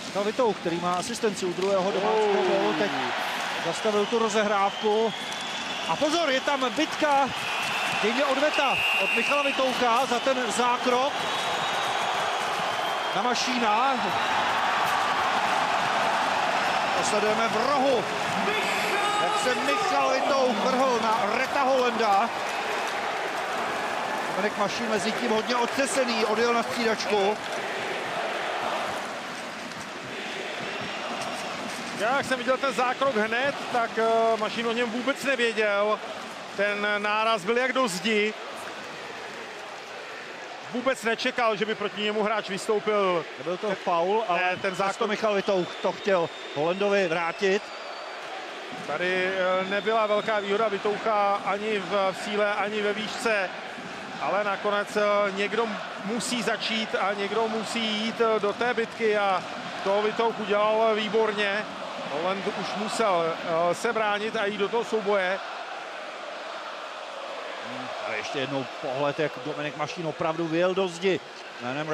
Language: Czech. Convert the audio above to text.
Michal Vitouch, který má asistenci u druhého domácího gólu, teď zastavil tu rozehrávku. A pozor, je tam bitka, stejně odveta od Michala Vitoucha za ten zákrok na Mašína. Sledujeme v rohu, jak se Michal Vitouch vrhl na Reta Holenda. Dominik Mašín mezi tím hodně otřesený, odjel na střídačku. Já, jak jsem viděl ten zákrok hned, tak Mašín o něm vůbec nevěděl. Ten náraz byl jak do zdi. Vůbec nečekal, že by proti němu hráč vystoupil. Nebyl to faul, ale ten zákrok Michal Vitouch to chtěl Holendovi vrátit. Tady nebyla velká výhoda Vitoucha ani v síle, ani ve výšce. Ale nakonec někdo musí začít a někdo musí jít do té bitky a to Vitouch udělal výborně. Holend už musel se bránit a jít do toho souboje. Ale ještě jednou pohled, jak Dominik Mašín opravdu vyjel do zdi.